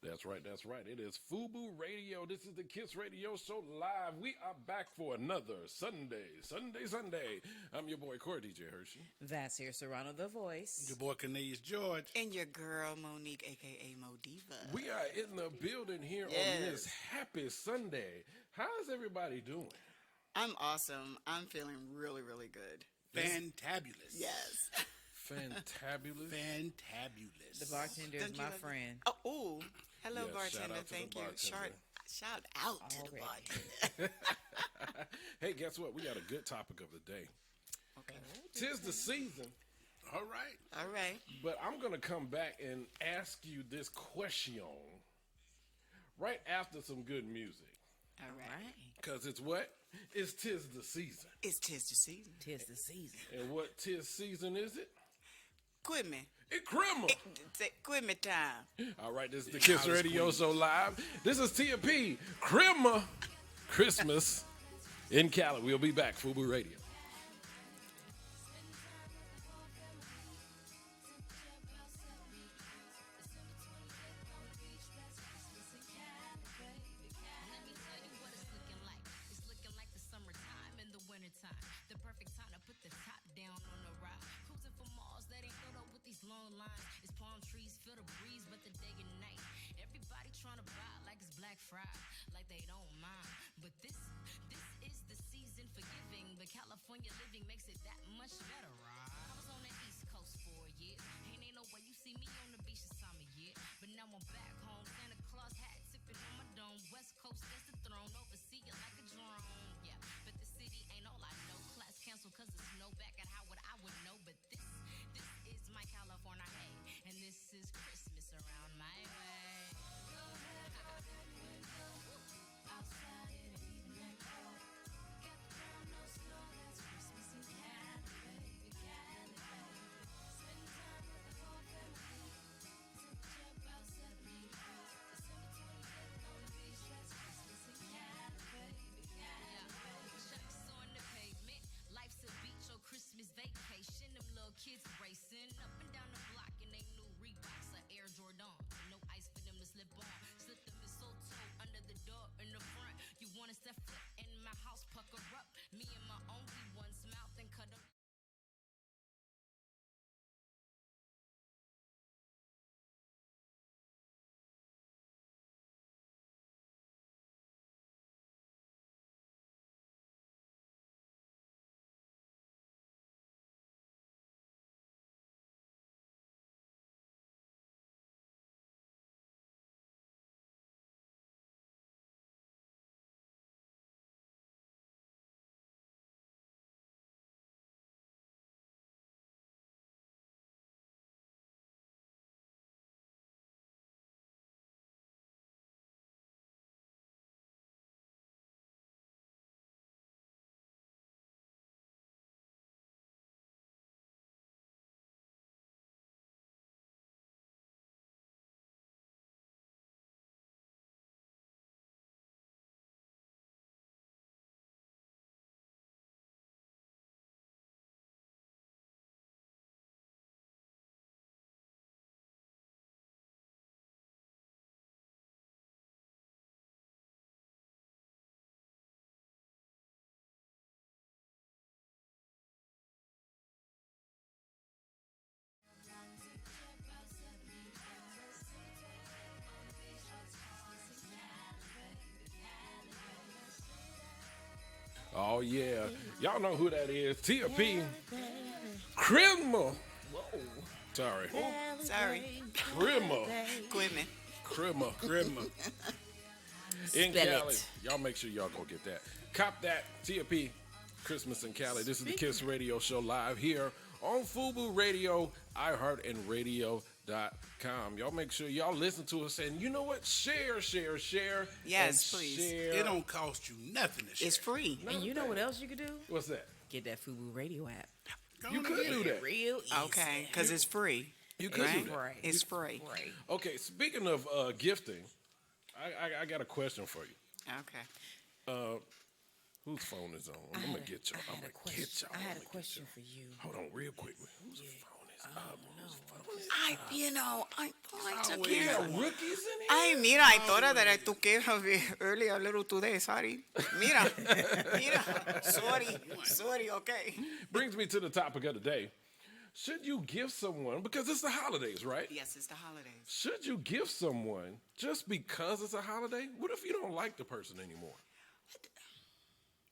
That's right. That's right. It is FUBU Radio. This is the Kiss Radio Show live. We are back for another Sunday. I'm your boy, Corey DJ Hershey. That's here, Serrano the voice. Your boy Cornelius George. And your girl, Monique, a.k.a. Modiva. We are in the building here on this happy Sunday. How's everybody doing? I'm awesome. I'm feeling really, really good. Fantabulous. Yes. Fantabulous. Fantabulous. The bartender is my friend. Oh, hello, Yeah, bartender. shout out to the Thank you. bartender. Shout out to the Already. bartender. Hey, guess what? We got a good topic of the day. Okay. Tis the season, All right. All right. but I'm going to come back and ask you this question right after some good music. All All right. right. Because it's what? It's tis the season. It's tis the season. Tis the season. And what tis season is it? Quit me. It's Christmas. Quit me time. All right, this is the Kiss Radio Show live. This is Tia P. Christmas in Cali. We'll be back. FUBU Radio. Let me tell you what it's looking like. It's looking like the summertime in the wintertime. The perfect time to put the top down on the ride. Cruising for malls that ain't filled up with these long lines. It's palm trees, feel the breeze, but the day and night. Everybody trying to buy like it's Black Friday, like they don't mind. But this is the season for giving. But California living makes it that much better, right? I was on the East Coast for a year. Ain't no way you see me on the beach this time of year. But now I'm back home, Santa Claus hat tipping on my dome. West Coast, that's the throne. Oversee it like a drone. Yeah, but the city ain't all I know. Class canceled cause the snow back at Howard, I would know. But this is my California, hey. And this is Christmas around my way. Outside it ain't even cold. Got the ground, no snow, that's Christmas in Cali, baby, Cali, baby. Spend time with the whole family. Took about 70 miles. December 25th on the beach, that's Christmas in Cali, baby, Cali, baby. Chucks on the pavement, life's a beach or Christmas vacation. Them little kids racing up and down the block in they new Reeboks or Air Jordan. No ice for them to slip on. Slip the mistletoe under the door in the front. You wanna step foot in my house, pucker up. Me and my only one's mouth and cut up. Oh, yeah. Y'all know who that is. Tia P. Christmas. Whoa. Sorry. Sorry. Christmas. Quit me. Christmas. Grimma. In Spell Cali. it. Y'all make sure y'all go get that. Cop that. Tia P. Christmas in Cali. This is the Kiss Radio Show live here on FUBU Radio, iHeart, and Radio.com. Y'all make sure y'all listen to us, and you know what? Share. Yes, and please. Share. It don't cost you nothing to share. It's free. And you know what else you could do? What's that? Get that FUBU Radio app. Go You on could and do get it. that. Real easy. Okay, because it's free. You could right? do that. Right. It's free. Right. Okay, speaking of gifting, I got a question for you. Okay. Whose phone is on? I'm gonna get y'all. I'm gonna get y'all. I had I'ma a get question y'all. for you. Hold on, real quick. Whose phone is I like to always give. one. Rookies in here. Ay, mira, I thought of that. I took care of it earlier a little today. Sorry. Mira. Sorry, okay. Brings me to the topic of the day. Should you give someone, because it's the holidays, right? Yes, it's the holidays. Should you give someone just because it's a holiday? What if you don't like the person anymore?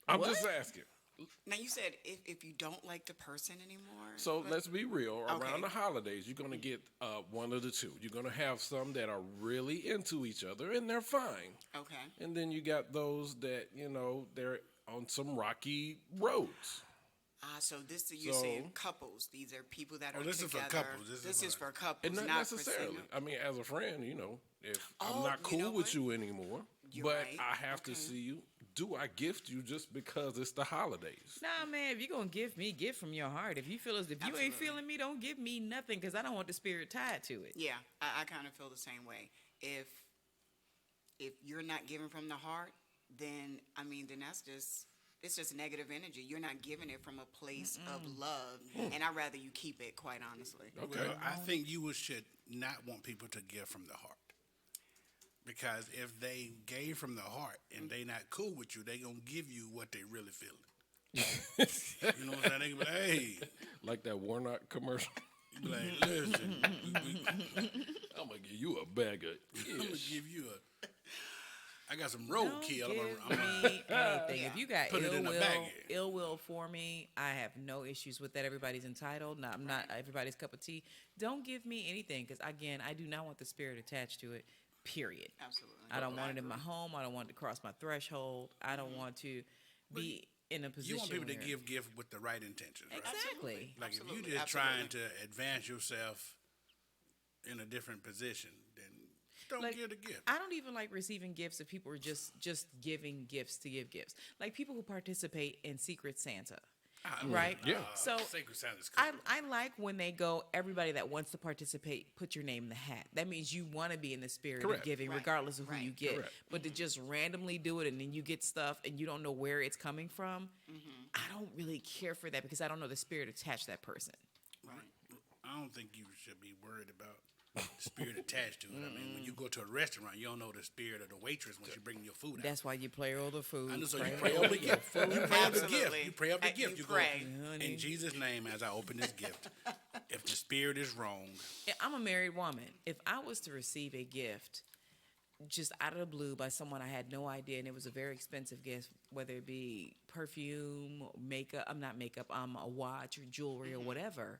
I'm just asking. Now, you said if you don't like the person anymore. So let's be real. Around Okay. the holidays, you're going to get one of the two. You're going to have some that are really into each other, and they're fine. Okay. And then you got those that, they're on some rocky roads. So you're So- saying couples. These are people that are this is together. for couples. This is for couples, And not not necessarily. for single. I mean, as a friend, if I'm Oh, not you cool know with what? you anymore, You're but right. I have to Okay. see you, do I gift you just because it's the holidays? Nah, man, if you're going to give me, give from your heart. If you feel as if you ain't Absolutely. feeling me, don't give me nothing because I don't want the spirit tied to it. Yeah, I kind of feel the same way. If you're not giving from the heart, then it's just negative energy. You're not giving it from a place of love, and I'd rather you keep it. Quite honestly. Okay. Well, I think you should not want people to give from the heart. Because if they gave from the heart and they not cool with you, they gonna give you what they really feeling. You know what I'm saying? They gonna be like, hey, Like that Warnock commercial. you be like, listen, I'm going to give you a bag of I'm gonna ish. give you I got some Don't roadkill. give I'm gonna me anything. If you got Put it in a bag. ill will for me, I have no issues with that. Everybody's entitled. No, I'm not everybody's cup of tea. Don't give me anything because, again, I do not want the spirit attached to it, period. Absolutely. I don't want it in my home. I don't want it to cross my threshold. I don't want to be in a position You want people to where- give gift with the right intentions, right? Exactly. Like if Absolutely, you just trying absolutely. to advance yourself in a different position, then don't Like, give the gift. I don't even like receiving gifts if people are just giving gifts to give gifts. Like people who participate in Secret Santa, right? Yeah. So Sacred Santa's cool. I like when they go, everybody that wants to participate, put your name in the hat. That means you want to be in the spirit Correct. of giving, Right. regardless of who Right. you get. Correct. But to just randomly do it and then you get stuff and you don't know where it's coming from, I don't really care for that because I don't know the spirit attached to that person. I don't think you should be worried about the spirit attached to it. I mean, when you go to a restaurant, you don't know the spirit of the waitress when she bring your food out. That's why you play all the food. I know, so you pray pray over the gift. You pray over the Absolutely. gift. You pray over the And gift. you go, pray. in Jesus' name, as I open this gift, if the spirit is wrong, I'm a married woman. If I was to receive a gift just out of the blue by someone I had no idea, and it was a very expensive gift, whether it be perfume, makeup, a watch or jewelry or whatever,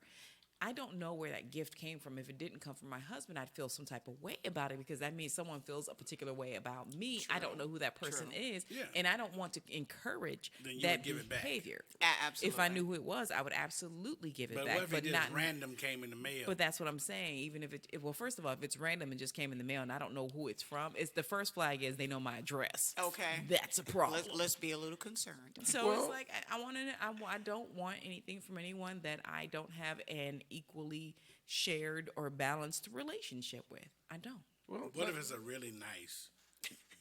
I don't know where that gift came from. If it didn't come from my husband, I'd feel some type of way about it because that means someone feels a particular way about me. I don't know who that person is, Yeah. and I don't want to encourage Then you that would give it back. behavior. Absolutely. If I knew who it was, I would absolutely give it but back. what if it just not random came in the mail? but that's what I'm saying. Even if well, first of all, if it's random and just came in the mail and I don't know who it's from, it's the first flag is they know my address. Okay. That's a problem. Let's be a little concerned. So Well- it's like I don't want anything from anyone that I don't have an equally shared or balanced relationship with. I don't. Well, What if it's a really nice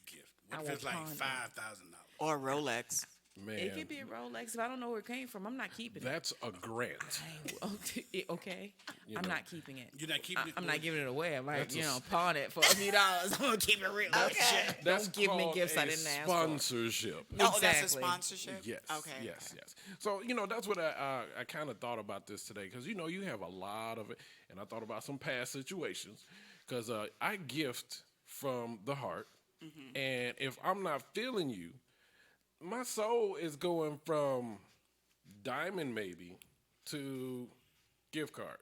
gift? I What if will it's like pawn it. $5,000? Or Rolex. man, It could be a Rolex. If I don't know where it came from, I'm not keeping it. that's a grant. Okay. I'm not keeping it. You're not keeping it? I'm not giving it away. I might, That's a pawn it for a few dollars. I'm gonna keep it real. That's Don't give me called gifts a I didn't ask for. sponsorship. Oh, that's a Exactly. sponsorship? Yes. Okay. Yes. Yes. So that's what I kind of thought about this today because you have a lot of it, and I thought about some past situations because I gift from the heart, and if I'm not feeling you, my soul is going from diamond maybe to gift card.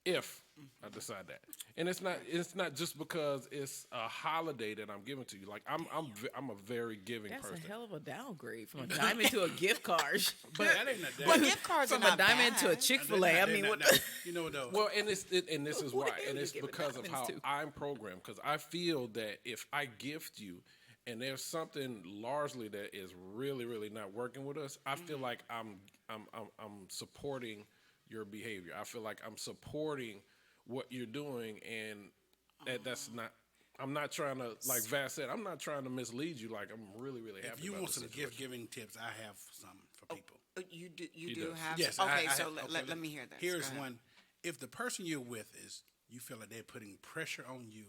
If I decide that, and it's not just because it's a holiday that I'm giving to you. Like I'm a very giving That's person. a hell of a downgrade from a diamond to a gift card. But that ain't a Well, gift cards From are a not diamond to a bad. Chick-fil-A. I mean, what? You know what though? Well, and this is What why, else and you it's giving because of how diamonds to? I'm programmed. Because I feel that if I gift you, and there's something largely that is really, really not working with us, I feel like I'm supporting your behavior. I feel like I'm supporting what you're doing, and that's not. I'm not trying to, like Vass said, I'm not trying to mislead you. Like I'm really, really happy. if you about want the some situation. gift giving tips, I have some for people. You He do does. have. Yes. Okay, I so have- let me hear this. Here's Go ahead. one. if the person you're with is, you feel like they're putting pressure on you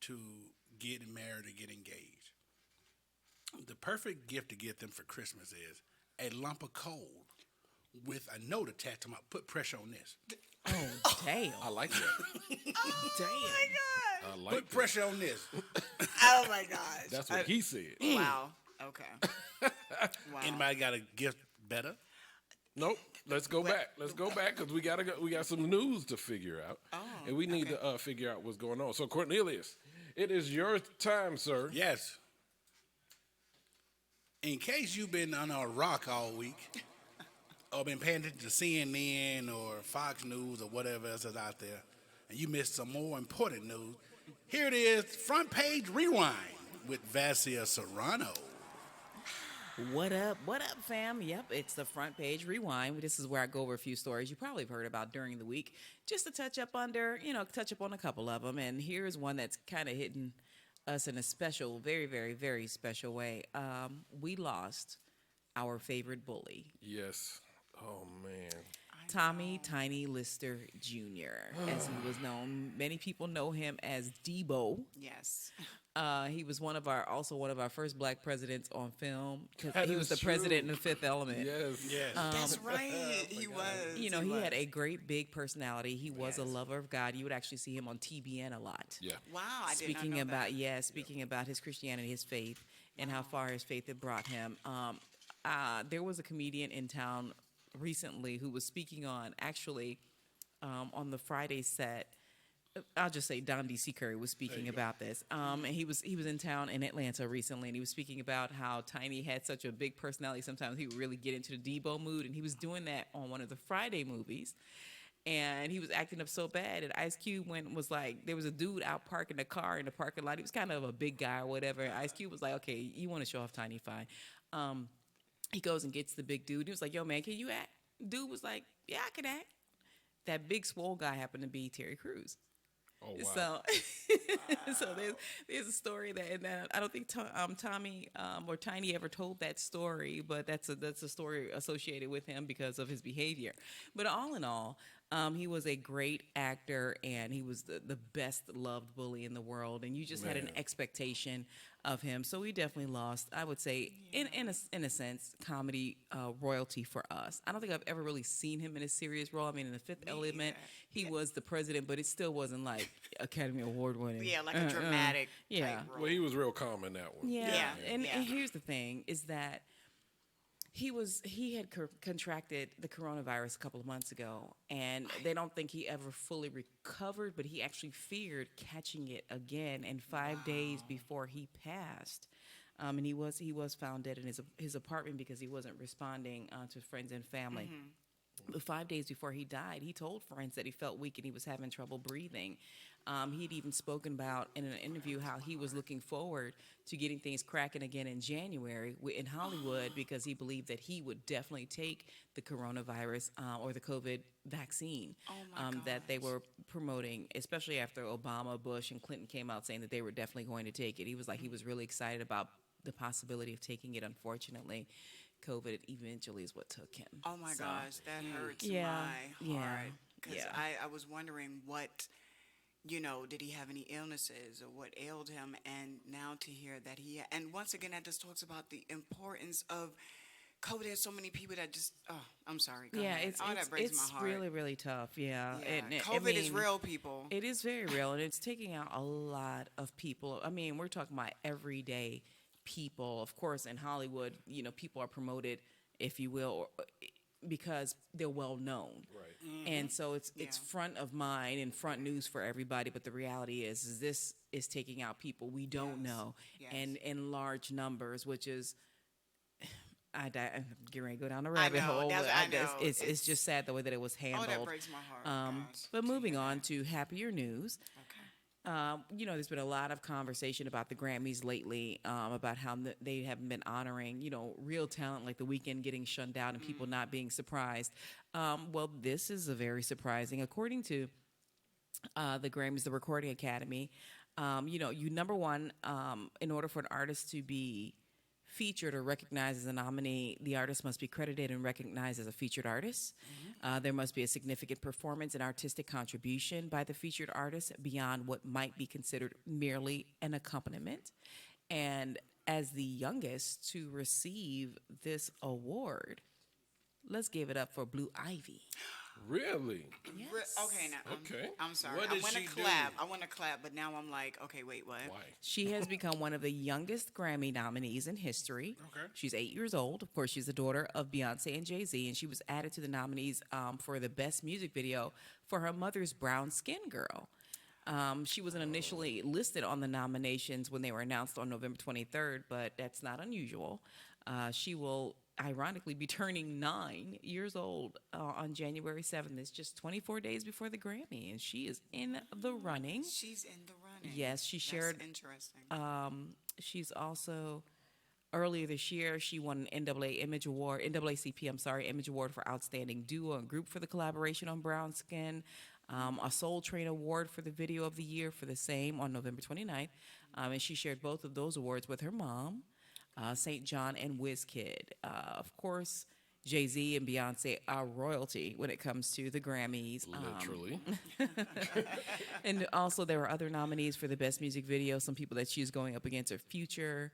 to get married or get engaged, the perfect gift to get them for Christmas is a lump of coal with a note attached to my put pressure on this. Oh, damn. I like that. Damn. I like Put that. pressure on this. Oh my gosh. That's what he said. Wow. Okay. Wow. Anybody got a gift better? Nope. Let's go back. Let's go back because we got some news to figure out, and we need to figure out what's going on. So Cornelius, it is your time, sir. Yes. In case you've been on a rock all week, or been paying attention to CNN or Fox News or whatever else is out there, and you missed some more important news, here it is, Front Page Rewind with Vassia Serrano. What up? What up, fam? Yep, it's the Front Page Rewind. This is where I go over a few stories you probably have heard about during the week, just to touch up on a couple of them. And here's one that's kind of hitting us in a special, very, very, very special way. We lost our favorite bully, Yes. Oh man. Tommy Tiny Lister Jr., as he was known. Many people know him as Debo. Yes. He was one of our first black presidents on film, because That he was is the president true. in The Fifth Element. Yes. Yes. That's right. He was. You know, he was. had a great big personality. He was a Yes. lover of God. You would actually see him on TBN a lot. Yeah. Wow. I did Speaking not know about that. speaking about his Christianity, his faith, and how far his faith had brought him. There was a comedian in town recently who was speaking on on the Friday set. I'll just say Don D.C. Curry was speaking about this. And he was in town in Atlanta recently, and he was speaking about how Tiny had such a big personality. Sometimes he would really get into the Debo mood, and he was doing that on one of the Friday movies. And he was acting up so bad, and Ice Cube was like, there was a dude out parking the car in the parking lot. He was kind of a big guy or whatever. And Ice Cube was like, okay, you want to show off Tiny, fine. He goes and gets the big dude. He was like, yo, man, can you act? Dude was like, yeah, I can act. That big swole guy happened to be Terry Crews. Oh wow. So there's a story and I don't think Tommy or Tiny ever told that story, but that's a story associated with him because of his behavior. But all in all, he was a great actor, and he was the best loved bully in the world, and you just had an expectation of him. So we definitely lost, I would say, in a sense, comedy royalty for us. I don't think I've ever really seen him in a serious role. I mean, in The Fifth Element, he was the president, but it still wasn't like Academy Award winning. Yeah, like a dramatic Yeah. type role. Well, he was real calm in that one. Yeah. Yeah. And Yeah. here's the thing is that he had contracted the coronavirus a couple of months ago, and they don't think he ever fully recovered, but he actually feared catching it again. And 5 days before he passed, and he was found dead in his apartment because he wasn't responding to friends and family. But 5 days before he died, he told friends that he felt weak and he was having trouble breathing. He'd even spoken about in an interview how he was looking forward to getting things cracking again in January in Hollywood, because he believed that he would definitely take the coronavirus or the COVID vaccine that they were promoting, especially after Obama, Bush, and Clinton came out saying that they were definitely going to take it. He was like, he was really excited about the possibility of taking it. Unfortunately, COVID eventually is what took him. Oh my So, gosh, that hurts Yeah, my yeah, heart. Because yeah. I was wondering what, did he have any illnesses or what ailed him? And now to hear that and once again, that just talks about the importance of COVID. There's so many people that just, I'm sorry. Go Yeah, ahead. it's that breaks it's my heart. really, really tough. Yeah, Yeah. And COVID is real, people. It is very real, and it's taking out a lot of people. I mean, we're talking about everyday people. Of course, in Hollywood, people are promoted, if you will, because they're well known. Right. And so it's Yeah. front of mind and front news for everybody. But the reality is this is taking out people we don't Yes. know, Yes. and in large numbers, which is. I'm getting ready to go down a rabbit know, hole. that's- but I know. It's It's- just sad the way that it was handled. that breaks my heart, gosh, But to moving hear on that. to happier news. Okay. There's been a lot of conversation about the Grammys lately, about how they haven't been honoring, real talent like The Weeknd getting shunned down and people not being surprised. Well, this is a very surprising. According to the Grammys, the Recording Academy, you number one, in order for an artist to be featured or recognized as a nominee, the artist must be credited and recognized as a featured artist. There must be a significant performance and artistic contribution by the featured artist beyond what might be considered merely an accompaniment. And as the youngest to receive this award, let's give it up for Blue Ivy. Really? Okay, now Okay. I'm sorry. What I did want to she do? clap. I want to clap, but now I'm like, okay, wait, what? Why? She has become one of the youngest Grammy nominees in history. Okay. She's 8 years old. Of course, she's the daughter of Beyonce and Jay-Z, and she was added to the nominees for the best music video for her mother's Brown Skin Girl. She wasn't initially listed on the nominations when they were announced on November 23rd, but that's not unusual. She will ironically be turning 9 years old on January 7th. It's just 24 days before the Grammy, and she is in the running. She's in the running. Yes, she shared. That's interesting. She's also earlier this year she won an NAACP, Image Award for Outstanding Duo and Group for the collaboration on Brown Skin. A Soul Train Award for the Video of the Year for the same on November 29th. And she shared both of those awards with her mom, St. John and WizKid. Of course, Jay-Z and Beyonce are royalty when it comes to the Grammys. Literally. And also, there were other nominees for the best music video. Some people that she's going up against are Future,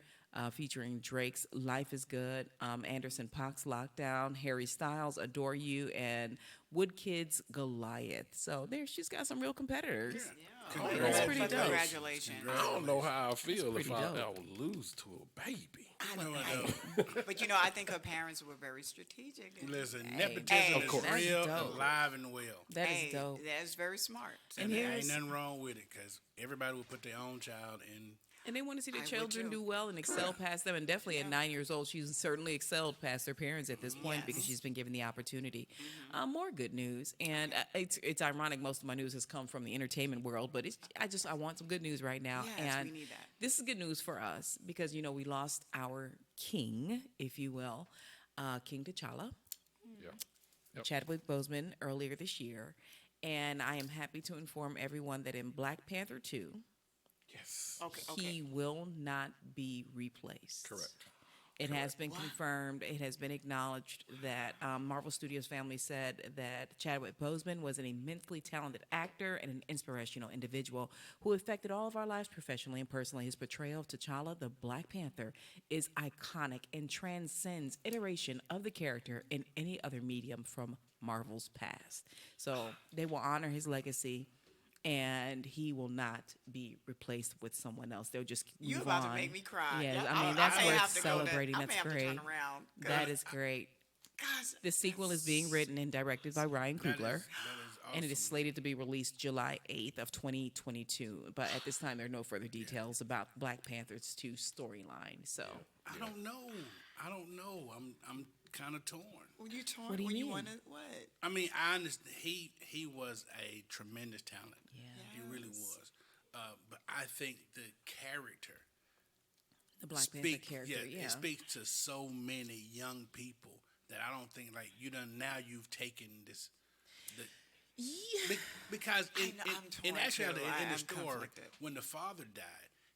featuring Drake's "Life Is Good," Anderson .Paak's "Lockdown," Harry Styles' "Adore You," and Woodkid's "Goliath." So there, she's got some real competitors. That's pretty dope. Congratulations. I don't know how I feel if pretty I dope. lose to a baby. I know. But I think her parents were very strategic. Listen, Hey. nepotism Of course. is real, That's dope. alive and well. That Hey, is dope. That's very smart. And There here's- ain't nothing wrong with it because everybody will put their own child in. And they want to see the I would children too. do well and excel past them. And definitely at 9 years old, she's certainly excelled past her parents at this point because she's been given the opportunity. More good news, and it's ironic. Most of my news has come from the entertainment world, but I want some good news right now. Yes, and we need that. this is good news for us because we lost our king, if you will, King T'Challa. Yeah. Yep. Chadwick Boseman earlier this year, and I am happy to inform everyone that in Black Panther 2, Yes. Okay. he will not be replaced. Correct. It has been confirmed. It has been acknowledged that Marvel Studios family said that Chadwick Boseman was an immensely talented actor and an inspirational individual who affected all of our lives professionally and personally. His portrayal of T'Challa, the Black Panther, is iconic and transcends iteration of the character in any other medium from Marvel's past. So they will honor his legacy. And he will not be replaced with someone else. They'll just move You about on. to make me cry. Yeah, Yeah, I mean I that's may worth have to go there. celebrating. I may That's have to great. turn around, 'cause- That is great. Guys, The sequel is being written and directed by Ryan That Coogler, is and it is awesome. slated to be released July 8th of 2022. But at this time, there are no further details about Black Panther's 2 storyline. So I don't know. I'm kind of torn. Were you torn? What do you Were you mean? want to what? I mean, I understand he was a tremendous talent. Yeah. He really was. But I think the character the Black Panther character, yeah. it speaks to so many young people that I don't think like you've taken this. Because I'm in torn, actuality, too. in I'm the story, conflicted. when the father died,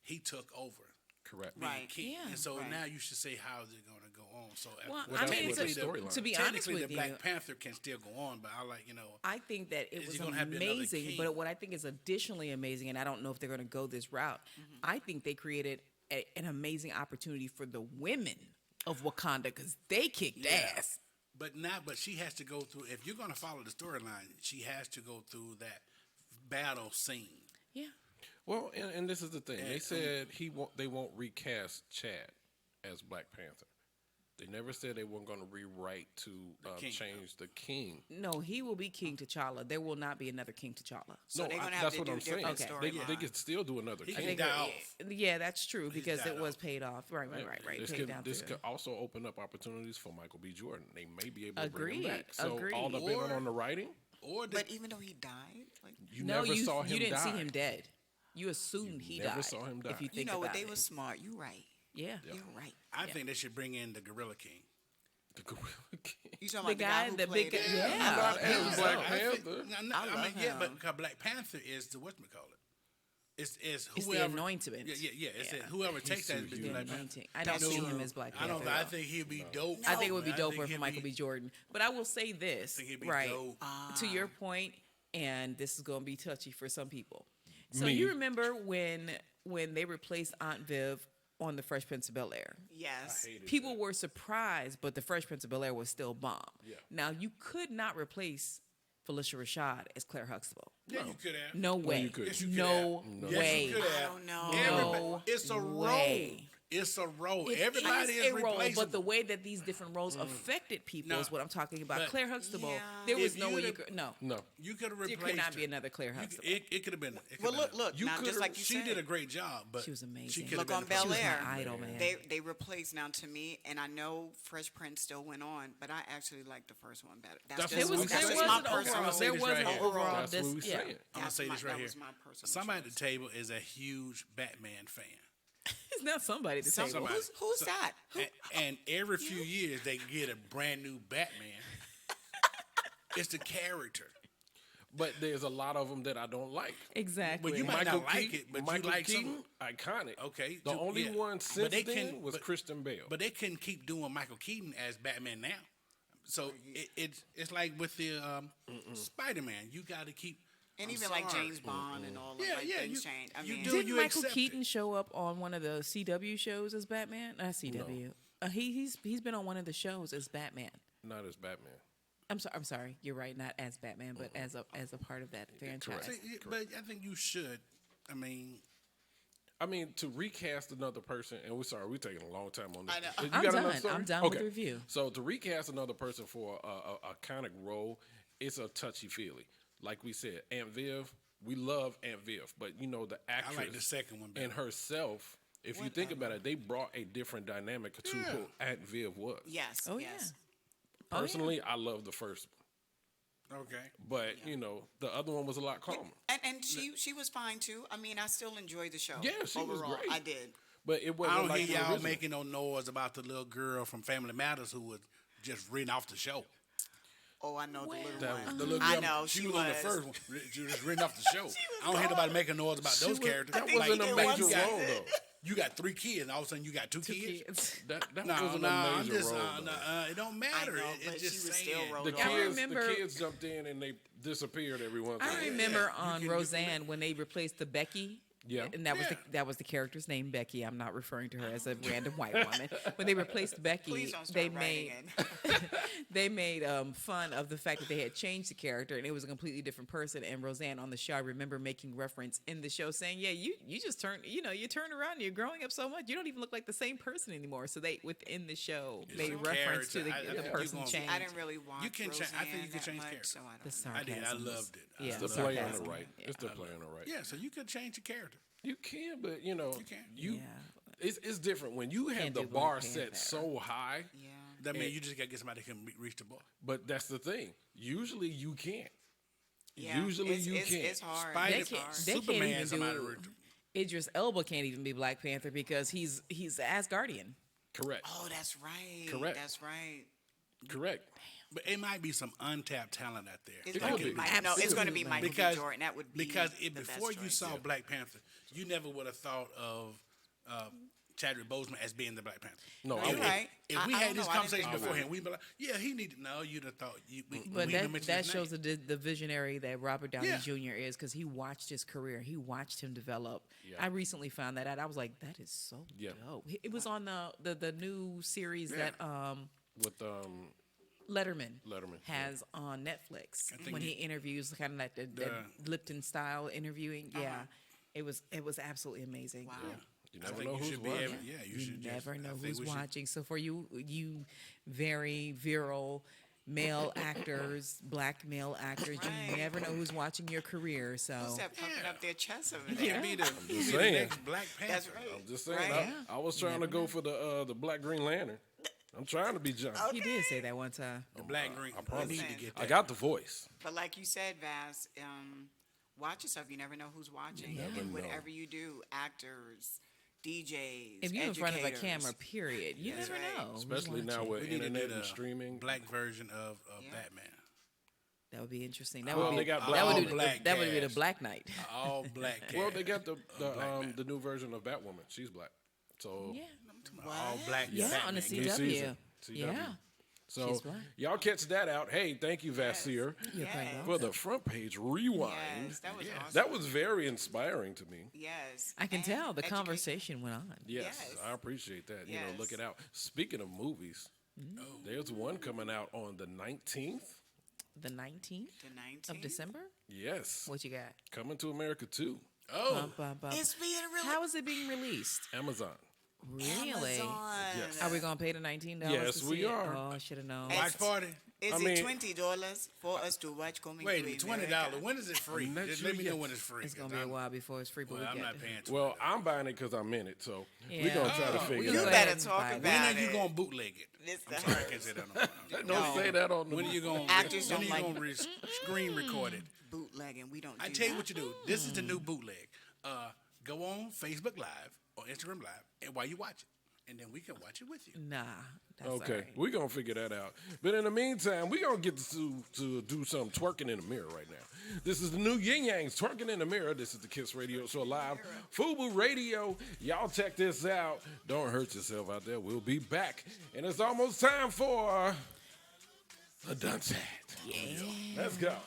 he took over. Correct. being Right. king. Yeah. And so Right. now you should say how is it going to go on. So Well, Well, I that's mean, what to, the storyline. to be honest technically with the you, Black Panther can still go on, but I like I think that it Is was he gonna have another amazing. king? But what I think is additionally amazing, and I don't know if they're going to go this route, I think they created an amazing opportunity for the women of Wakanda because they kicked ass. But she has to go through. If you're going to follow the storyline, she has to go through that battle scene. Yeah. Well, and this is the thing. They said they won't recast Chad as Black Panther. They never said they weren't going to rewrite to king. change the king. No, he will be King T'Challa. There will not be another King T'Challa. So they're gonna have that's to what do I'm saying. different Okay. They storylines. could still do another He king. can die off. Yeah, that's true because died it was off. paid off. Right. This Paid down this through. could also open up opportunities for Michael B. Jordan. They may be able to bring him Agreed. back. So Agreed. all depending Or- on the writing, Or But even though he died, like you No, never saw him you didn't die. see him dead. You assumed he never died. saw him die. If you you think know what, about they it. were smart. You right. Yeah. You're right. I think they should bring in the Gorilla King. The Gorilla King. You talking about the guy who the played big it? guy. Yeah. Not as Black I think- Panther. I love mean, yeah, him. but because Black Panther is the whatchamacallit. It's It's whoever. the anointment. Yeah. It's Yeah. whoever takes that too to be huge. Black Panther. Anointing. I don't No, see him as Black I don't. Panther. I think he'd be dope. I think it would be I doper think for he'd Michael be- B. Jordan. But I will say this, think he'd be right? dope. To your point, and this is going to be touchy for some people. So Me. you remember when they replaced Aunt Viv on the Fresh Prince of Bel Air? Yes. People were surprised, but the Fresh Prince of Bel Air was still bomb. Yeah. Now you could not replace Felicia Rashad as Claire Huxtable. Yeah, you could have. No way. you could. Yes, you could no have. Yes, way. you could have. I don't know. No It's a role. way. It's a role. It Everybody is is a role, replaceable. but the way that these different roles affected people No, is what I'm talking about. but- Claire Huxtable, Yeah. there was If no way you you'd could. No, No. You could have there replaced. could not be her. another Claire Huxtable. It could have been. Well, look. You Now, could just like you She said. did a great job, but She was amazing. could Look have on been a Bel She was Air. my idol, man. They replaced now to me, and I know Fresh Prince still went on, but I actually like the first one better. That's There was, what there we was said. an I'm gonna overall. say There this was right an here. overall. That's what we yeah. saying. I'm gonna say this right that here. was my personal Somebody at choice. the table is a huge Batman fan. It's not somebody to say. Somebody. Who's that? And every few years they get a brand new Batman. It's the character. But there's a lot of them that I don't like. Exactly. But you might not like it, but you Michael like some- Keaton, iconic. Okay, The so- only yeah. one But since they then can- was but- Christian Bale. But they couldn't keep doing Michael Keaton as Batman now. So it's like with the Spider-Man. You got to keep. And I'm even like sorry. James Bond and all of Yeah, like yeah, things you- change. I you mean, do- Did you Michael accept Keaton it. show up on one of the CW shows as Batman? Not CW. He's been on one of the shows as Batman. Not as Batman. I'm sorry. You're right. Not as Batman, but as a part of that franchise. See, but I think you should. I mean, To recast another person, and we're sorry, we're taking a long time on this. I know. You I'm got another done. story? I'm done with the review. So to recast another person for a iconic role, it's a touchy feely. Like we said, Aunt Viv, we love Aunt Viv, but the actress like the second one better. and herself. If you think about it, they brought a different dynamic to who Aunt Viv was. yes. Oh, yes. yeah. Personally, I love the first one, okay. but the other one was a lot calmer. And she was fine too. I mean, I still enjoyed the show. Yeah, she was overall. great. I did. But it I wasn't don't like hear the y'all original. making no noise about the little girl from Family Matters who was just written off the show. Oh, I know the little That one. was- The little I girl, know she she was on the first one. She was written off the show. I don't hear nobody making noise about those characters. That think wasn't he a did major one role season. though. You got 3 kids, and all of a sudden you got 2 kids. Kids. That No, wasn't no, a I'm major just, role. no, though. it don't I matter. know, It's but just she was saying. still rolled The on. kids, remember- the kids jumped in and they disappeared every once in a I while. remember you on can- Roseanne when they replaced the Becky. Yeah. And that Yeah. was the character's name, Becky. I'm not referring to her as a random white woman. When they replaced Becky, Please don't they start writing made in. they made fun of the fact that they had changed the character and it was a completely different person. And Roseanne on the show, I remember making reference in the show saying, "Yeah, you just turned, you turn around, and you're growing up so much, you don't even look like the same person anymore." So they within the show made a reference to character. I the think person you're gonna- changed. I didn't really watch You can change- I think you Roseanne can that change much, character. so I The don't. I did. I sarcasm was- loved it. I Yeah, They're the playing sarcasm. it right. Yeah. It's the playing it right. Yeah, so you could change the character. You can, but can. you Yeah. it's different when you have Can't the do bar Black set Panther. so high. Yeah. That means you just gotta get somebody who can reach the bar. But that's the thing. Usually you can't. Yeah. Usually you it's, can't. It's hard. Spider- It's hard. They Superman, can't even somebody do. reach- Idris Elba can't even be Black Panther because he's Asgardian. Correct. Oh, that's right. Correct. That's right. Correct. But it might be some untapped talent out there. It's It going could to be be. Mike. No, it's going to be Absolutely. Michael B. Because Jordan. That would be before you choice. saw Black Panther, you never would have thought of Chadwick Boseman as being the Black Panther. No, I You're wouldn't. right. If I we don't had this know. I didn't conversation think beforehand, we'd be like, "Yeah, he needed." No, you'd have thought. But we that mentioned that his shows name. the visionary that Robert Downey Yeah. Jr. is because he watched his career. He watched him develop. Yeah. I recently found that out. I was like, that is so Yeah. dope. It was on the new series Yeah. that With Letterman Letterman, has on Netflix I think when he he- interviews kind of like that Lipton style interviewing. Yeah, it was absolutely amazing. Wow. you I never think know you who's should be watching. able. Yeah, you should. You never just, know I think who's we should- watching. So for you very virile male actors, black male actors, Right. you never know who's watching your career. So Who's that pumping Yeah. up their chest over You there? can be the, you just be the saying. next Black Panther. That's right. I'm just saying. Right. I was trying to go for the Black Green Lantern. I'm trying to be John. he did say that one time. The Black Green. I We promise. need to Listen. get I that. got the voice. But like you said, Vaz, watch yourself. You never know who's watching. never and know. whatever you do, actors, DJs, If you're in front of a educators. camera, period, you That's never right. know. who's Especially now watching. with We need to internet do and the streaming. black version of Yeah. Batman. That would be interesting. That Well, would be they got that would all be black that would be the cast. Black Knight. All black cast. Well, they got the black man. the new version of Batwoman. She's black. So Yeah, all black. yeah, Batman. on the New CW. season. CW. Yeah, So She's black. y'all catch that out. Hey, thank you, Vasir, You're quite Yes. for the front page rewind. Yes, that was awesome. That was very inspiring to me. Yes. I can And tell the educate- conversation went on. Yes, Yes. I appreciate that. You know, look Yes. it out. Speaking of movies, there's one coming out on the 19th. The 19th The of 19th. December. Yes, What you got? coming to America too. Oh, Bum, bum, bum. It's being really How is it being released? Amazon. Really? Amazon. Yes. Are we gonna pay the $19? Yes, to we see it? are. Oh, I should have known. watch party. Is I it mean- $20 for us to watch Coming Wait, to $20. America? When is it free? I'm not Just sure let me know yet. when it's free. It's gonna 'cause be a I'm- while before it's free, but Well, we I'm get not it. paying $20. Well, I'm buying it because I'm in it. So we're Yeah. gonna try to Oh, figure we it You go out. ahead better and talk buy it. When about are you it. going to bootleg it? This I'm the- sorry, I can't say that on the Don't say that on the. When are you going Actors don't like- to screen record it? Bootlegging, we don't do I tell you that. what you do. This is the new bootleg. Go on Facebook Live or Instagram Live, and while you watch it, and then we can watch it with you. Nah. That's all Okay, right. we're gonna figure that out. But in the meantime, we're gonna get to do some twerking in the mirror right now. This is the new Yin Yangs, Twerking in the Mirror. This is the Kiss Radio Show live. FUBU Radio. Y'all check this out. Don't hurt yourself out there. We'll be back. And it's almost time for a dance set. Yeah. Let's go.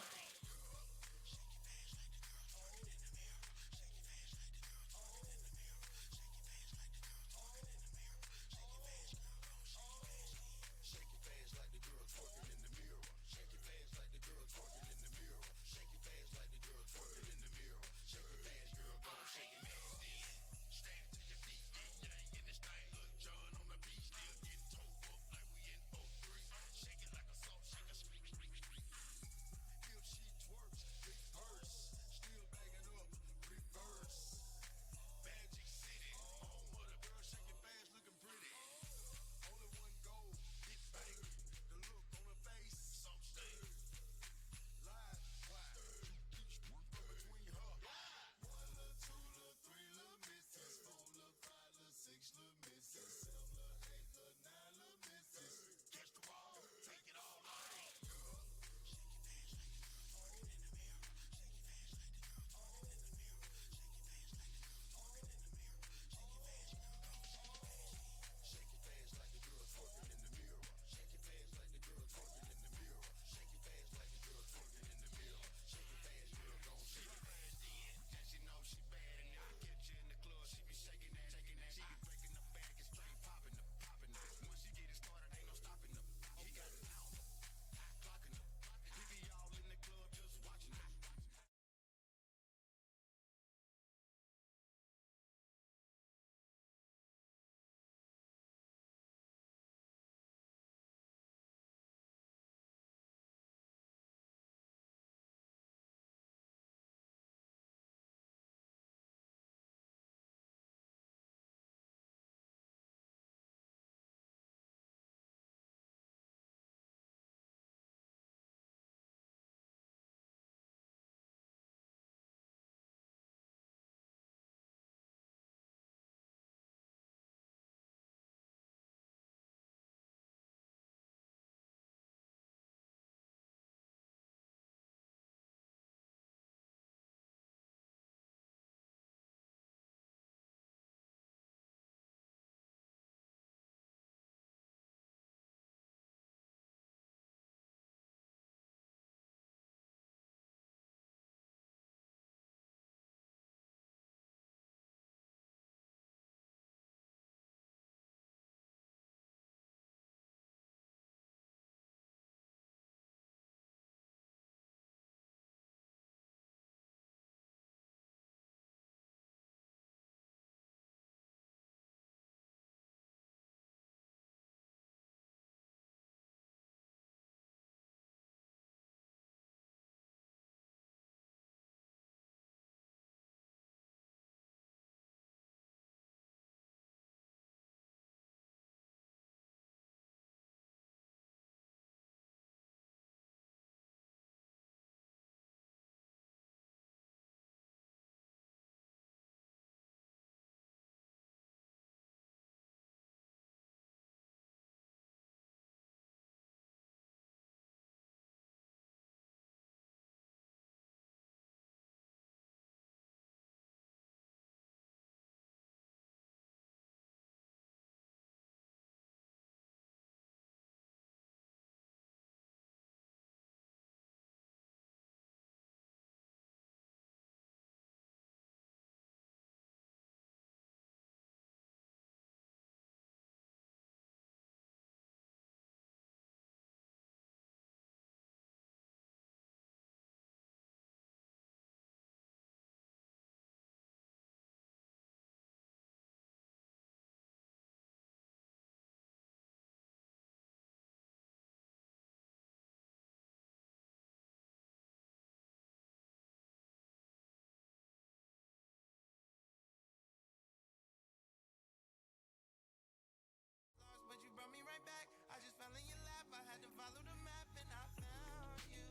right back. I just fell in your lap. I had to follow the map and I found you.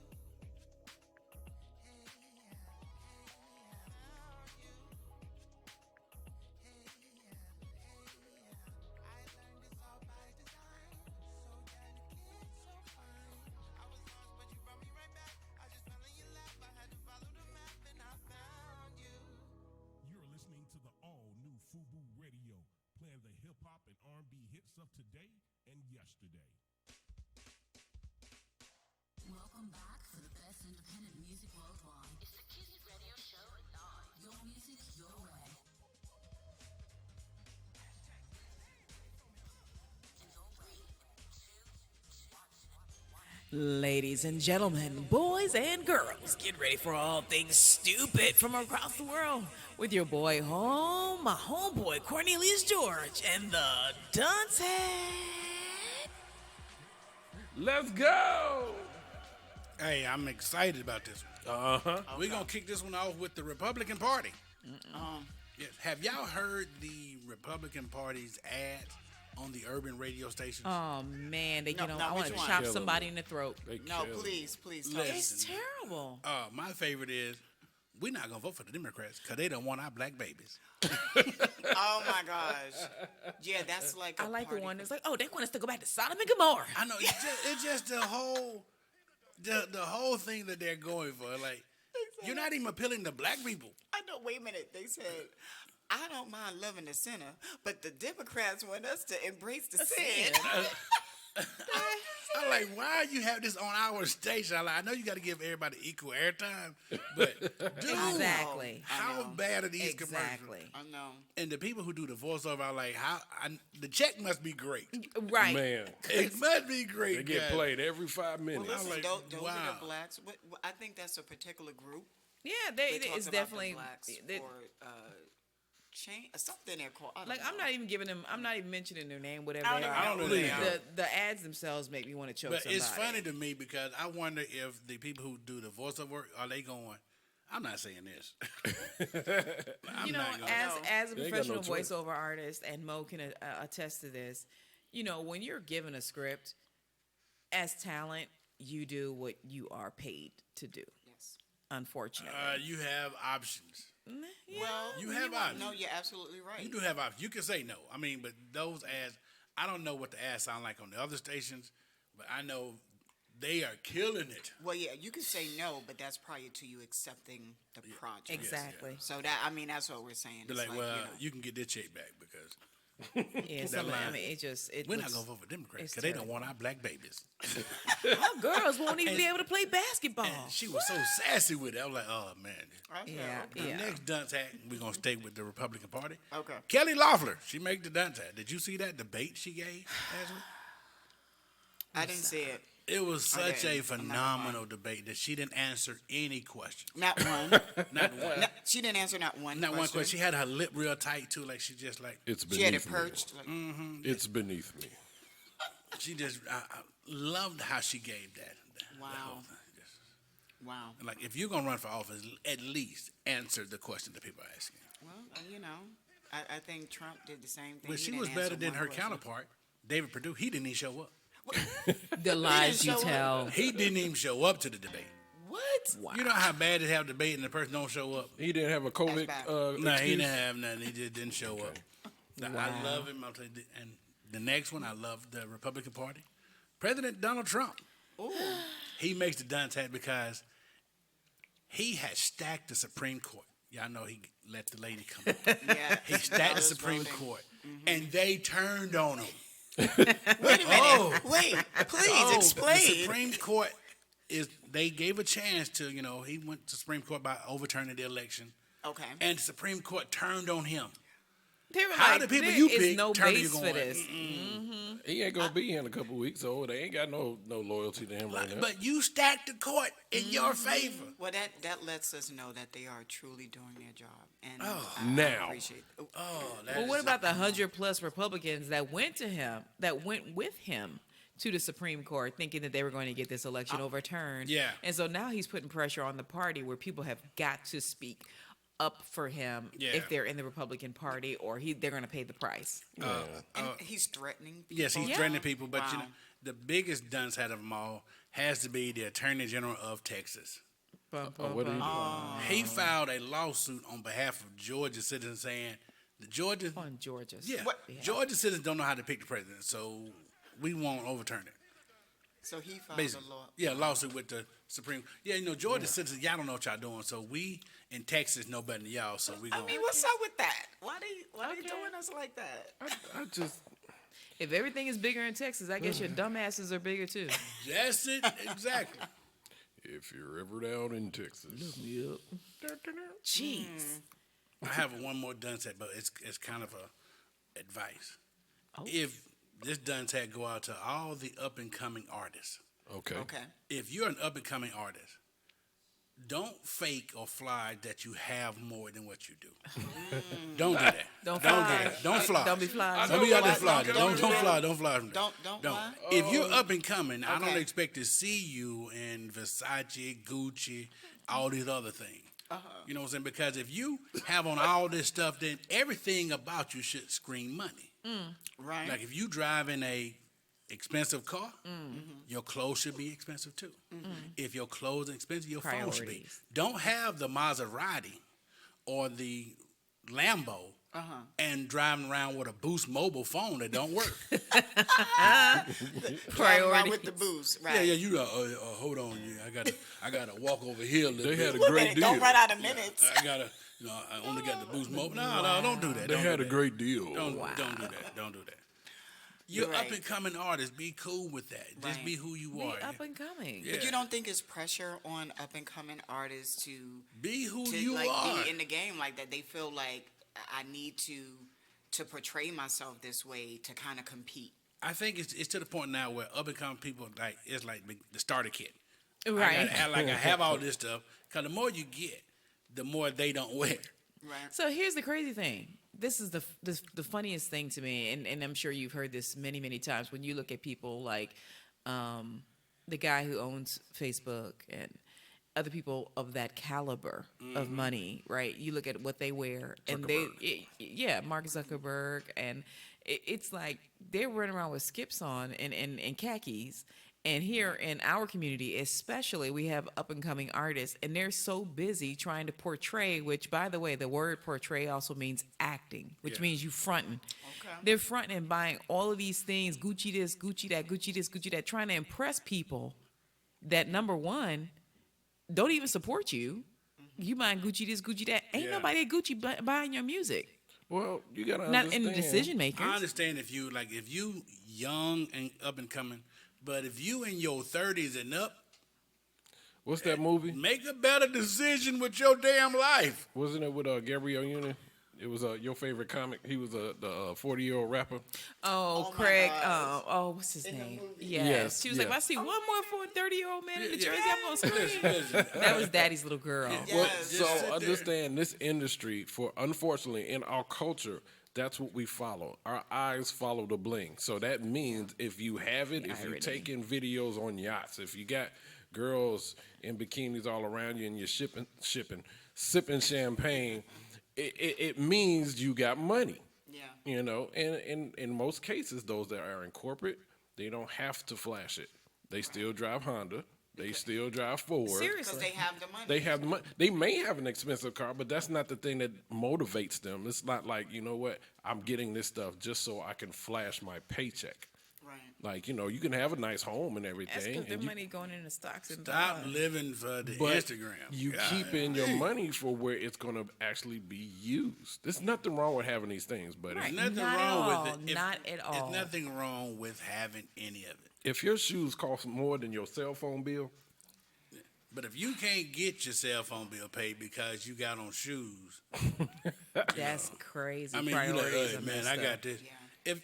Hey, yeah, found you. Hey, yeah, I learned this all by design. So delicate, so fine. I was lost, but you brought me right back. I just fell in your lap. I had to follow the map and I found you. You're listening to the all-new FUBU Radio, playing the hip-hop and R&B hits of today and yesterday. Welcome back for the best independent music worldwide. It's the Kiss Radio Show live. Your music, your way. And your way. Ladies and gentlemen, boys and girls, get ready for all things stupid from across the world with your boy home, my homeboy Cornelius George, and the Dunce Head. Let's go. Hey, I'm excited about this one. Uh-huh. We're going to kick this one off with the Republican Party. Yes. Have y'all heard the Republican Party's ads on the urban radio stations? Oh man, they get on. no, I want which to one? chop Kill 'em. somebody in the throat. They No, kill 'em. please tell Listen. us. It's terrible. My favorite is, we're not going to vote for the Democrats because they don't want our black babies. Oh my gosh. Yeah, that's like. I like the one that's like, oh, they want us to go back to Sodom and Gomorrah. I know, it's just the whole thing that they're going for. Like, you're not even appealing to black people. I know. Wait a minute. They said, I don't mind loving the sinner, but the Democrats want us to embrace the sin. I'm like, why you have this on our station? I know you got to give everybody equal airtime, but dude, Exactly. how bad are these Exactly. commercials? I know. And the people who do the voiceover are like, the check must be great. Right. Man, It must be great. they get guys. played every 5 minutes. Listen, like, those are wow. the blacks. I think that's a particular group. Yeah, They talk it's about definitely the blacks they- or something they're called. I don't like know. I'm not even giving them. I'm not even mentioning their name. Whatever I they don't are. I don't know who their they name. are. The ads themselves make me want to choke But somebody. it's funny to me because I wonder if the people who do the voiceover work, are they going, I'm not saying this. I'm You know, not gonna- as a They ain't got no professional choice. voiceover artist, and Mo can attest to this. You know, when you're given a script as talent, you do what you are paid to do. Yes. Unfortunately, you have options. yeah. Well, You have know, options. No, you're absolutely right. You do have options. You can say no. I mean, but those ads, I don't know what the ads sound like on the other stations, but I know they are killing it. Well, yeah, you can say no, but that's prior to you accepting the project. exactly. So that's what we're saying. They're It's like, well, you know. you can get this check back because Yeah, something, I line. mean, it we're not looks- going to vote for Democrats it's because they don't terrible. want our black babies. Our girls won't even be able to play basketball. And she was so sassy with it. I was like, oh, man. Okay, Yeah, okay. yeah. The next dunce hat, we're going to stay with the Republican Party. Okay. Kelly Loeffler, she made the dunce hat. Did you see that debate she gave last week? I didn't see it. It was such Okay, a I'm not gonna phenomenal debate that she didn't answer any question. Not one. Not one. No, she didn't answer not one. Not one question. She had her lip real tight too, like she just like It's She had beneath it me. perched. Like, It's beneath me. she just. I loved how she gave that. Wow. The whole thing. Just- wow. like if you're gonna run for office, at least answer the question that people are asking. Well, you know, I think Trump did the same thing. But He she didn't was answer better than one her question. counterpart, David Perdue. He didn't even show up. The lies you show up. tell. He didn't even show up to the debate. What? Wow. You know how bad it is to have a debate and the person don't show up. He didn't have a COVID. bad. No, he excuse? didn't have nothing. He just didn't show up. Now, I love him. I'll tell you, and the next one, I love the Republican Party. President Donald Trump. He makes the dunce hat because he had stacked the Supreme Court. Y'all know he let the lady come on. Yeah. He stacked the Those Supreme voting. Court, and they turned on him. Wait a minute. Oh. Wait. Please The explain. Supreme Court they gave a chance to, he went to Supreme Court by overturning the election, Okay. and the Supreme Court turned on him. They were How like, the people there you is pick no turn to you base for going, this. He ain't gonna be here in a couple weeks, so they ain't got no loyalty to him right now. But you stacked the court in your favor. Well, that lets us know that they are truly doing their job, and Now. I appreciate. Oh, that Well, what is- about the 100+ Republicans that went with him to the Supreme Court, thinking that they were going to get this election overturned? yeah. And so now he's putting pressure on the party where people have got to speak up for him Yeah. if they're in the Republican Party, or they're going to pay the price. And he's threatening people. Yes, he's Yeah. threatening people, but you Wow. know, the biggest dunce out of them all has to be the Attorney General of Texas. Bum, Oh, bum, what did he bum. do? He filed a lawsuit on behalf of Georgia citizens saying the Georgia, On Georgia. yeah, Yeah. Georgia citizens don't know how to pick the president, so we won't overturn it. So he filed Basically, a law. yeah, lawsuit with the Supreme. Yeah, you know, Georgia citizens, y'all don't know what y'all doing, so we in Texas know better than y'all, so we I gonna. mean, what's up with that? Why they Okay. doing us like that? I just If everything is bigger in Texas, I guess your dumbasses are bigger too. That's it, exactly. if you're ever down in Texas, Jeez. I have one more dunce set, but it's kind of a advice. Oh. If this dunce hat go out to all the up and coming artists, okay. Okay. if you're an up and coming artist, don't fake or fly that you have more than what you do. Don't do that. Don't do fly. that. Don't fly. Don't be flying. Don't be out there Don't flying. do Don't that. fly. Don't fly from that. Don't fly? If you're up and coming, I don't Okay. expect to see you in Versace, Gucci, all these other things. You know what I'm saying? Because if you have on all this stuff, then everything about you should scream money. Right. Like if you drive in a expensive car, your clothes should be expensive too. If your clothes are expensive, your phone should be. Priorities. Don't have the Maserati or the Lambo and driving around with a Boost mobile phone that don't work. Priority with the boost. Right. Yeah, you hold on, I gotta walk over here a little They bit. had a Wait a great minute, deal. don't run out of minutes. I gotta, I only got the Boost mobile. No, don't do that. They Don't had do a that. great deal. Don't do that. Don't do that. You're Right. up and coming artist. Be cool with that. Just Right. be who you Be are. up and coming. Yeah. But you don't think it's pressure on up and coming artists to Be who you like are. be in the game like that? They feel like I need to portray myself this way to kind of compete. I think it's to the point now where up and coming people like it's like the starter kit. Right. I gotta act like I have all this stuff. Cause the more you get, the more they don't wear. Right. So here's the crazy thing. This is the funniest thing to me, and I'm sure you've heard this many, many times when you look at people like the guy who owns Facebook and other people of that caliber of money, right? You look at what they wear, and Mark Zuckerberg, and it's like they're running around with skips on and khakis. And here in our community, especially, we have up and coming artists, and they're so busy trying to portray, which, by the way, the word portray also means acting, which Yeah. means you fronting. Okay. They're fronting and buying all of these things, Gucci this, Gucci that, Gucci this, Gucci that, trying to impress people that, number one, don't even support you. You buying Gucci this, Gucci that. Ain't Yeah. nobody at Gucci buying your music. Well, you gotta Not understand. in the decision makers. I understand if you young and up and coming, but if you in your 30s and up, What's that movie? make a better decision with your damn life. Wasn't it with Gabrielle Union? It was your favorite comic. He was the 40-year-old rapper. Oh, my Craig. God. What's his In the name? movie. Yes. Yes, She was like, yes. I see one more for a 30-year-old man in the jersey up on Listen, screen. listen. That was Daddy's little girl. Yeah. Well, Yes. so Just sit there. understand this industry, for unfortunately in our culture, that's what we follow. Our eyes follow the bling. So that means if you have it, if you're irony. taking videos on yachts, if you got girls in bikinis all around you and you're sipping champagne, it means you got money. Yeah. You know, and in most cases, those that are in corporate, they don't have to flash it. They still drive Honda. They still drive Ford. Because Seriously. they have the money. They have the money. They may have an expensive car, but that's not the thing that motivates them. It's not like, you know what, I'm getting this stuff just so I can flash my paycheck. Right. Like, you know, you can have a nice home and That's everything. because their and you- money going into stocks and Stop bonds. living for the but Instagram. you God. keep in your money for where it's going to actually be used. There's nothing wrong with having these things, but Right. if, Nothing Not at wrong all. with it. Not at all. There's nothing wrong with having any of it. if your shoes cost more than your cell phone bill, But if you can't get your cell phone bill paid because you got on shoes, That's crazy. I mean, you like, Priorities hey, are man, messed I up. got this. Yeah. If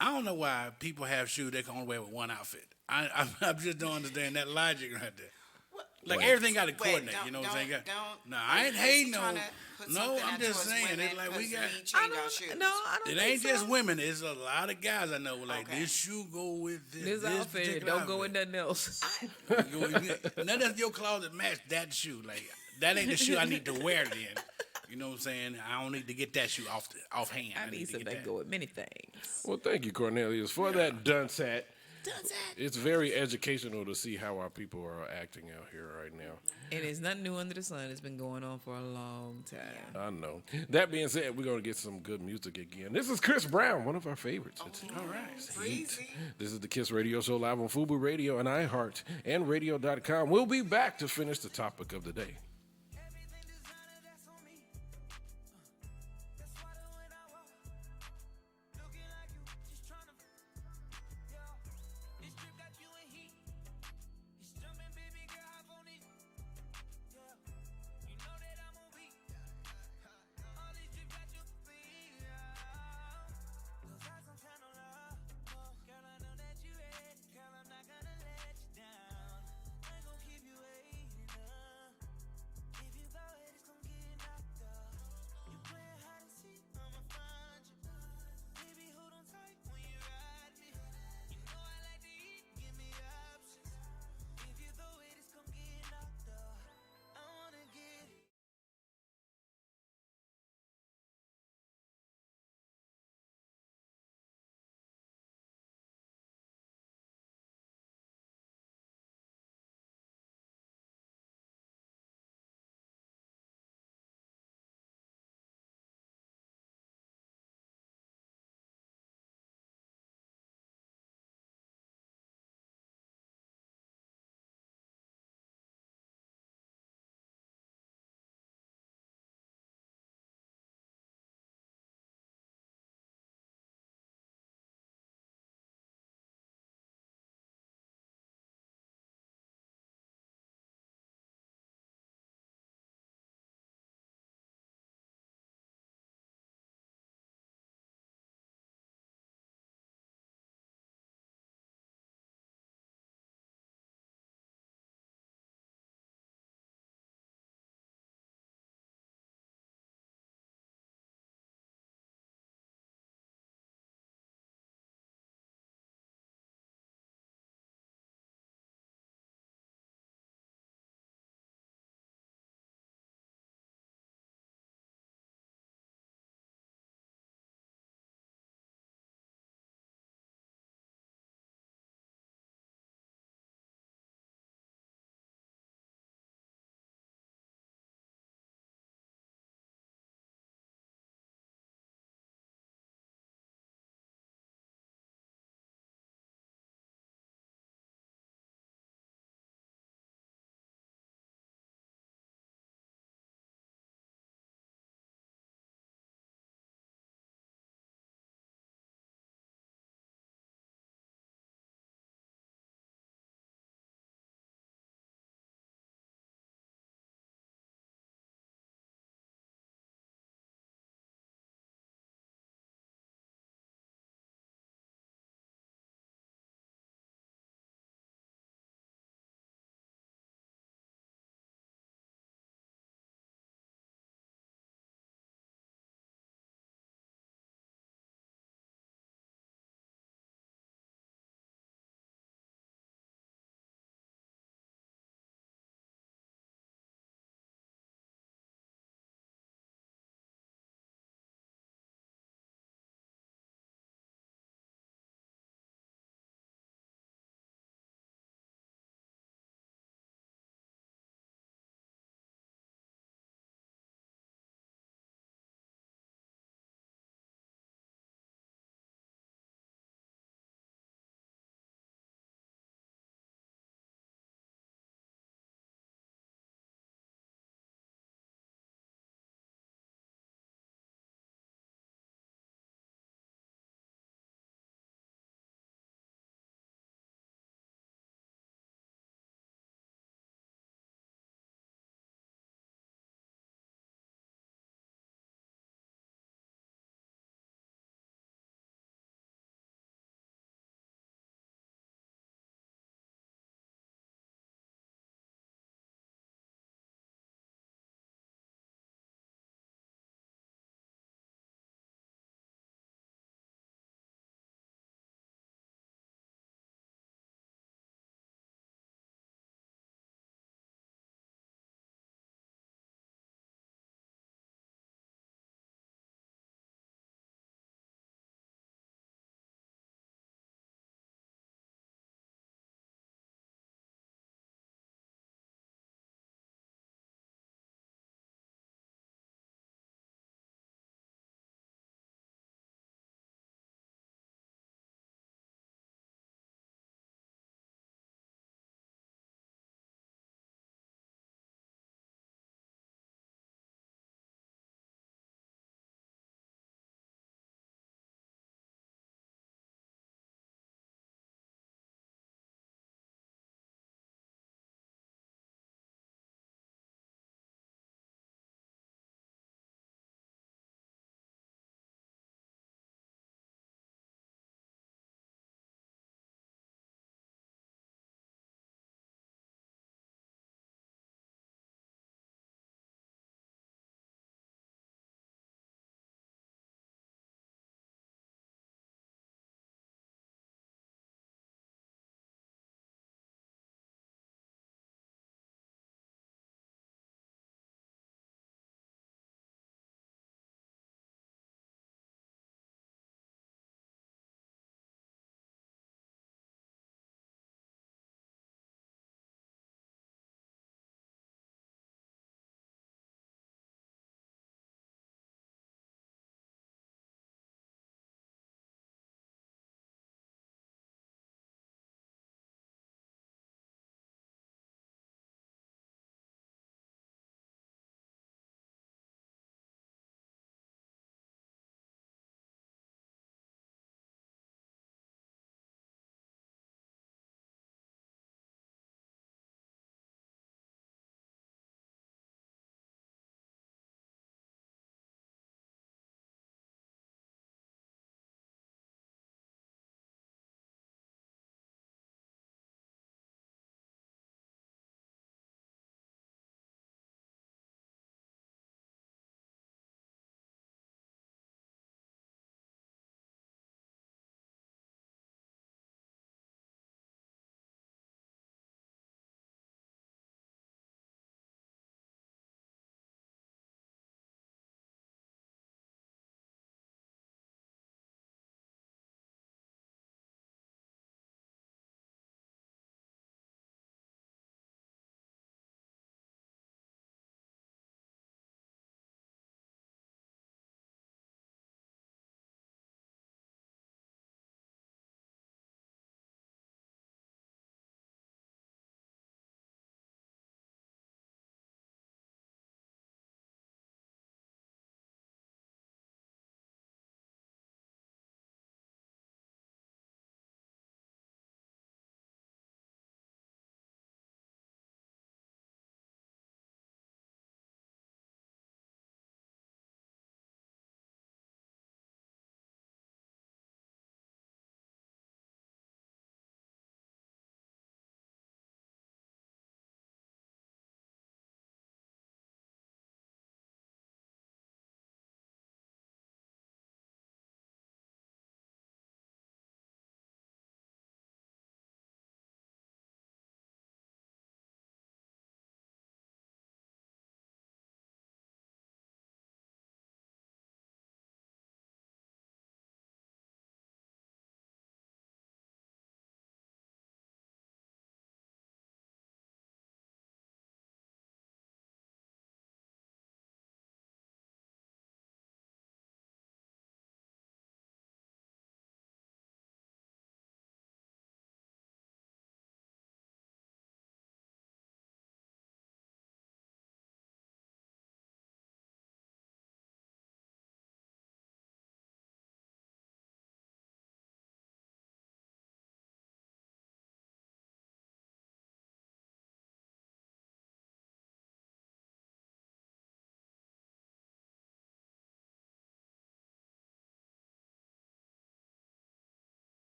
I don't know why people have shoes they can only wear with one outfit. I just don't understand that logic right there. Like everything got to coordinate. You know what I'm saying? No, I ain't hating on. No, I'm just saying it's like we got. change our shoes. No, I don't It think ain't so. just women. It's a lot of guys I know. Like Okay. this shoe go with This this outfit particular don't go with outfit. nothing else. None of your closet match that shoe. Like that ain't the shoe I need to wear then. You know what I'm saying? I don't need to get that shoe offhand. I need to some get that go with many things. Well, thank you, Cornelius, for that dunce hat. It's very educational to see how our people are acting out here right now. And there's nothing new under the sun. It's been going on for a long time. I know. That being said, we're going to get some good music again. This is Chris Brown, one of our favorites. All right. It's Heat. This is the Kiss Radio Show live on Fubu Radio and iHeart and Radio.com. We'll be back to finish the topic of the day. Everything designer, that's on me. That's why the when I walk, looking like you, just tryna. Yeah, this trip got you in heat. It's jumping, baby girl, hop on it. Yeah, you know that I'm on beat. All these trips got you free. Those eyes on kind of love. Girl, I know that you ready. Girl, I'm not gonna let you down. I ain't gonna keep you waiting.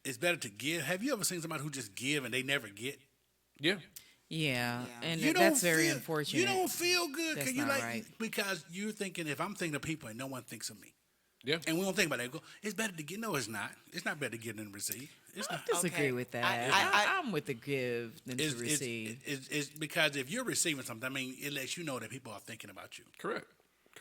it's better to give. Have you ever seen somebody who just give and they never get? Yeah. Yeah, and You that's don't very feel- unfortunate. You don't feel good That's you not like right. because you're thinking if I'm thinking of people and no one thinks of me, Yeah. and we don't think about that. Go, it's better to give. No, it's not. It's not better to give than to receive. It's not. disagree Okay. with that. I'm with the give than It's, to receive. it's because if you're receiving something, I mean, it lets you know that people are thinking about you. Correct.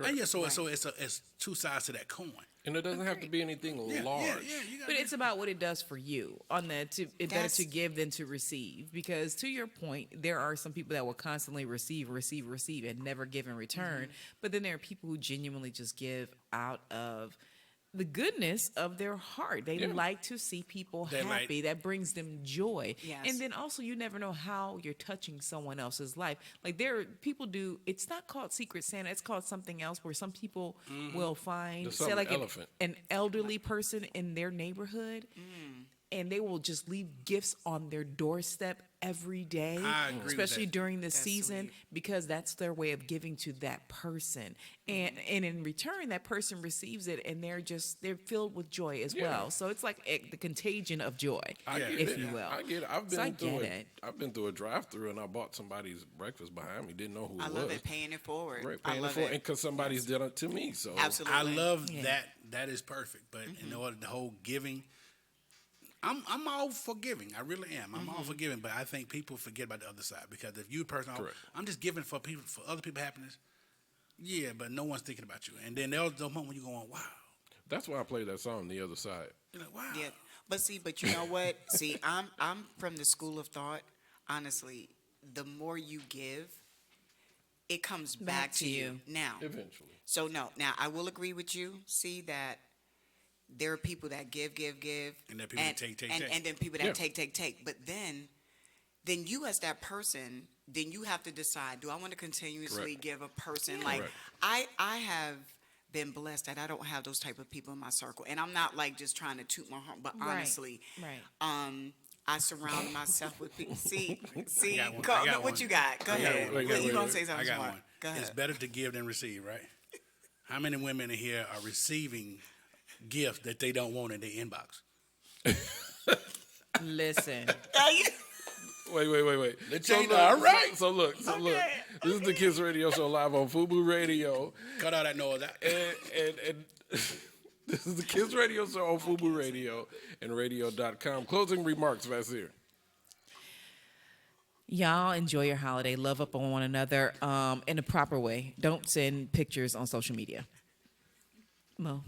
And yeah, so it's two sides to that coin. And it doesn't have to be anything Yeah, large. yeah, you gotta But it's about what it does for you. On that, it's better That's- to give than to receive. Because to your point, there are some people that will constantly receive, and never give in return. Mm-hmm. But then there are people who genuinely just give out of the goodness of their heart. They Yeah. like to see people They like- happy. That brings them joy. Yes. And then also, you never know how you're touching someone else's life. Like there are people do. It's not called Secret Santa. It's called something else. Where some people will find The say summer like elephant. an elderly person in their neighborhood, and they will just leave gifts on their doorstep every day, I agree with especially that. during the That's season, sweet. because that's their way of giving to that person. And in return, that person receives it, and they're filled with joy as Yeah. well. So it's like the contagion of joy, I get if it. you will. I get it. I've So I been through get it. it. I've been through a drive-through and I bought somebody's breakfast behind me. Didn't know who I it love was. it. Paying it forward. Right, I paying love it for it. because somebody's done it to me. So Absolutely. I love Yeah. that. That is perfect. But in order the whole giving, I'm all for giving. I really am. I'm all for giving. But I think people forget about the other side because if you a person, Correct. I'm just giving for people for other people's happiness. Yeah, but no one's thinking about you. And then there's the moment when you're going, wow. that's why I played that song, The Other Side. You're like, wow. Yeah, but you know what? See, I'm from the school of thought. Honestly, the more you give, it comes back to you. Now, Eventually. so no, now I will agree with you. See that there are people that give, And there are people that take. and then people that Yeah. take. But then you as that person, then you have to decide: do I want to continuously Correct. give a person like Correct. I have been blessed that I don't have those type of people in my circle, and I'm not like just trying to toot my horn, but Right, honestly, right. I surround myself with people. See, I got one. go- I got what one. you got? Go I got ahead. one. You gonna wait. say I something got smart? one. Go ahead. It's better to give than receive, right? How many women in here are receiving gifts that they don't want in their inbox? Listen, Wait. Let's So change look, that. All right. So look. This is the Kids Radio Show live on Fubu Radio. Cut all that noise out. And this is the Kids Radio Show on Fubu Radio and radio.com. Closing remarks, Vasir. y'all enjoy your holiday. Love up on one another in a proper way. Don't send pictures on social media. Mo.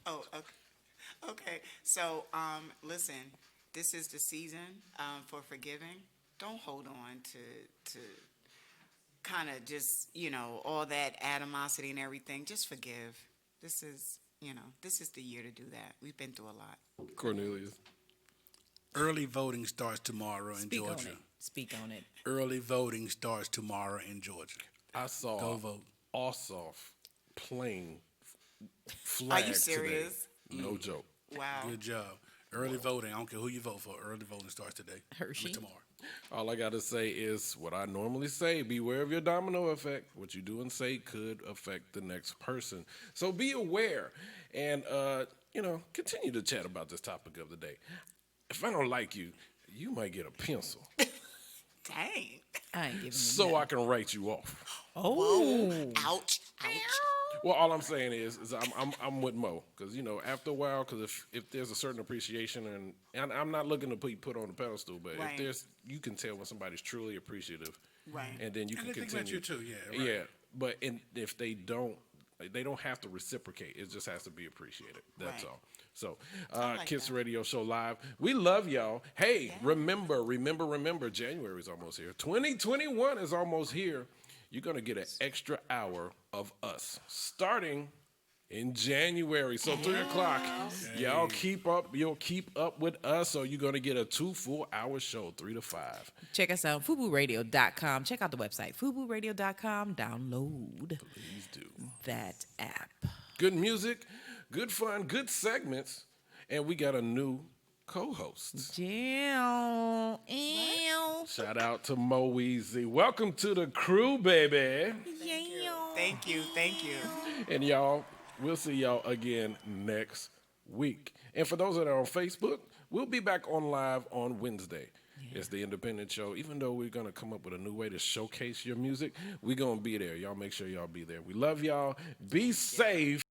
Oh, okay. Okay. So, listen, this is the season for forgiving. Don't hold on to kind of just, all that animosity and everything. Just forgive. This is the year to do that. We've been through a lot. Cornelius. Early voting starts tomorrow in Speak on Georgia. it. Speak on it. Early voting starts tomorrow in Georgia. I saw Go vote. Ossoff playing flag Are you serious? Today. No joke. Wow. Good job. Early voting. I don't care who you vote for. Early voting starts today. Hershey. Tomorrow. All I got to say is what I normally say. Beware of your domino effect. What you do and say could affect the next person. So be aware and, continue to chat about this topic of the day. If I don't like you, you might get a pencil Dang. I ain't giving you so I can write you off. Oh. Ouch. Ouch. Well, all I'm saying is I'm with Mo because after a while, because if there's a certain appreciation and I'm not looking to be put on a pedestal, but Right. if you can tell when somebody's truly appreciative, Right. and then you And can they think continue. about you too, yeah, right. Yeah, but if they don't have to reciprocate. It just has to be appreciated. That's Right. all. So, like Kids that. Radio Show Live. We love y'all. Hey, remember, January is almost here. 2021 is almost here. You're going to get an extra hour of us starting in January. So 3 o'clock, y'all keep up. You'll keep up with us. So you're going to get a 2 full hour show, 3 to 5. Check us out, FubuRadio.com. Check out the website, FubuRadio.com. Download Please do. that app. Good music, good fun, good segments. And we got a new co-host. Jill. Ew. Shout out to Mo Weezy. Welcome to the crew, baby. Thank you. Thank you. And y'all, we'll see y'all again next week. And for those that are on Facebook, We'll be back on live on Wednesday. It's the Independent Show. Even though we're going to come up with a new way to showcase your music, we're going to be there. Y'all make sure y'all be there. We love y'all. Be safe.